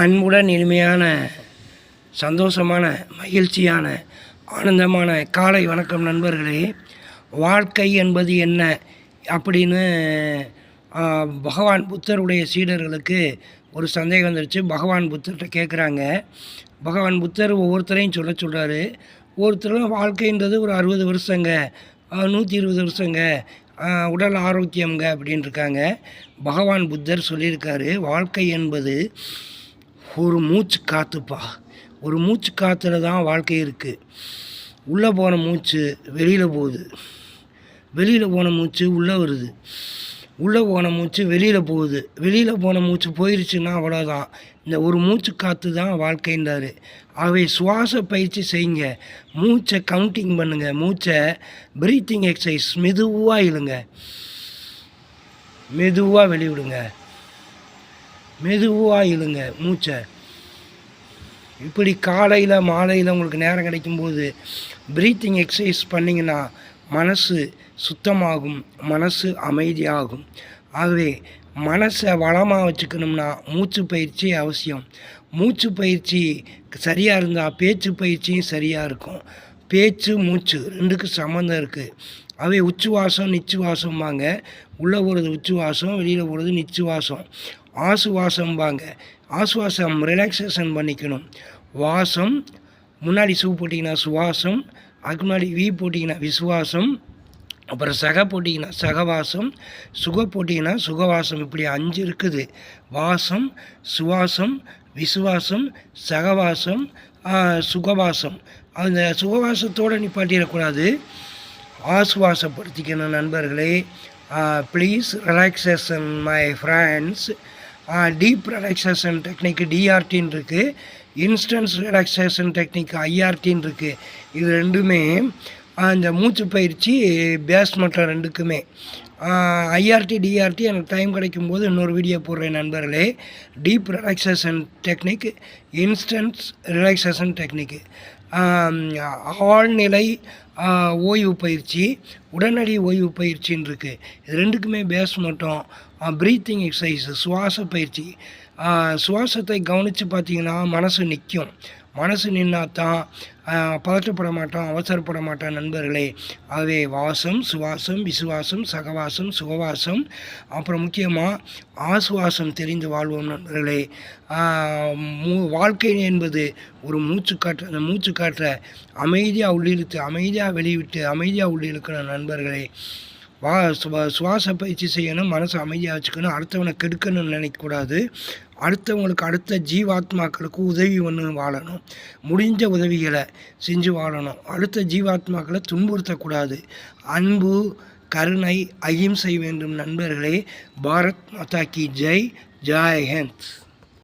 அன்புடன் இனிமையான சந்தோஷமான மகிழ்ச்சியான ஆனந்தமான காலை வணக்கம் நண்பர்களே. வாழ்க்கை என்பது என்ன அப்படின்னு பகவான் புத்தருடைய சீடர்களுக்கு ஒரு சந்தேகம் வந்துருச்சு. பகவான் புத்தர்கிட்ட கேட்குறாங்க. பகவான் புத்தர் ஒவ்வொருத்தரையும் சொல்கிறாரு. ஒவ்வொருத்தரும் வாழ்க்கைன்றது ஒரு 60 வருஷங்க, 120 வருஷங்க, உடல் ஆரோக்கியங்க அப்படின்னு இருக்காங்க. பகவான் புத்தர் சொல்லியிருக்காரு, வாழ்க்கை என்பது ஒரு மூச்சு காற்றுப்பா. ஒரு மூச்சு காற்றுல தான் வாழ்க்கை இருக்குது. உள்ளே போன மூச்சு வெளியில் போகுது, வெளியில் போன மூச்சு உள்ளே வருது, உள்ளே போன மூச்சு வெளியில் போகுது, வெளியில் போன மூச்சு போயிடுச்சுன்னா அவ்வளோதான். இந்த ஒரு மூச்சு காற்று தான் வாழ்க்கைன்றாரு. ஆகவே சுவாச பயிற்சி செய்யுங்க, மூச்சை கவுண்டிங் பண்ணுங்கள், மூச்சை ப்ரீத்திங் எக்ஸசைஸ் மெதுவாக இழுங்க, மெதுவாக வெளிவிடுங்க, மெதுவாக இழுங்க மூச்சை. இப்படி காலையில் மாலையில் உங்களுக்கு நேரம் கிடைக்கும்போது ப்ரீத்திங் எக்ஸசைஸ் பண்ணிங்கன்னா மனசு சுத்தமாகும், மனசு அமைதியாகும். ஆகவே மனசை வளமாக வச்சுக்கணும்னா மூச்சு பயிற்சி அவசியம். மூச்சு பயிற்சி சரியாக இருந்தால் பேச்சு பயிற்சியும் சரியாக இருக்கும். பேச்சு மூச்சு ரெண்டுக்கும் சம்மந்தம் இருக்குது. அவை உச்சுவாசம் நிச்சுவாசம்பாங்க. உள்ளே போகிறது உச்சுவாசம், வெளியில் போகிறது நிச்சுவாசம். ஆசுவாசம்பாங்க. ஆசுவாசம் ரிலாக்ஸேஷன் பண்ணிக்கணும். வாசம் முன்னாடி சூ போட்டிங்கன்னா சுவாசம், அதுக்கு முன்னாடி வி போட்டிங்கன்னா விசுவாசம், அப்புறம் சக போட்டிங்கன்னா சகவாசம், சுக போட்டிங்கன்னா சுகவாசம். இப்படி 5 இருக்குது. வாசம், சுவாசம், விசுவாசம், சகவாசம், சுகவாசம். அந்த சுகவாசத்தோடு நிப்பாட்டிடக்கூடாது, ஆசுவாசப்படுத்திக்கணும் நண்பர்களே. Please relaxation my friends. Deep relaxation technique டிஆர்டின்னு இருக்குது, இன்ஸ்டன்ஸ் ரிலாக்ஸேஷன் டெக்னிக் ஐஆர்டின்னு இருக்குது. இது ரெண்டுமே அந்த மூச்சு பயிற்சி பேஸ் மற்ற ரெண்டுக்குமே. ஐஆர்டி டிஆர்டி எனக்கு டைம் கிடைக்கும்போது இன்னொரு வீடியோ போடுறேன் நண்பர்களே. Deep relaxation technique, instance relaxation technique, ஆழ்நிலை ஓய்வு பயிற்சி, உடனடி ஓய்வு பயிற்சின்னு இருக்குது. இது ரெண்டுக்குமே பேஸ் மட்டும் ப்ரீத்திங் எக்ஸசைஸ் சுவாச பயிற்சி. சுவாசத்தை கவனித்து பார்த்தீங்கன்னா மனசு நிற்கும். மனசு நின்னா தான் பதட்டப்பட மாட்டோம், அவசரப்பட மாட்டோம் நண்பர்களே. ஆகவே வாசம், சுவாசம், விசுவாசம், சகவாசம், சுகவாசம், அப்புறம் முக்கியமாக ஆசுவாசம் தெரிந்து வாழ்வோம் நண்பர்களே. வாழ்க்கை என்பது ஒரு மூச்சுக்காற்று. அந்த மூச்சுக்காற்றை அமைதியாக உள்ளிழுத்து அமைதியாக வெளிவிட்டு அமைதியாக உள்ளிழுக்கணும் நண்பர்களே. சுவாச பயிற்சி செய்யணும், மனசை அமைதியாக வச்சுக்கணும். அடுத்தவனை கெடுக்கணும்னு நினைக்கக்கூடாது. அடுத்தவங்களுக்கு அடுத்த ஜீவாத்மாக்களுக்கு உதவி ஒன்று வாழணும். முடிஞ்ச உதவிகளை செஞ்சு வாழணும். அடுத்த ஜீவாத்மாக்களை துன்புறுத்தக்கூடாது. அன்பு, கருணை, அகிம்சை வேண்டும் நண்பர்களே. பாரத் மாதா கி ஜெய். ஜெய் ஹிந்த்.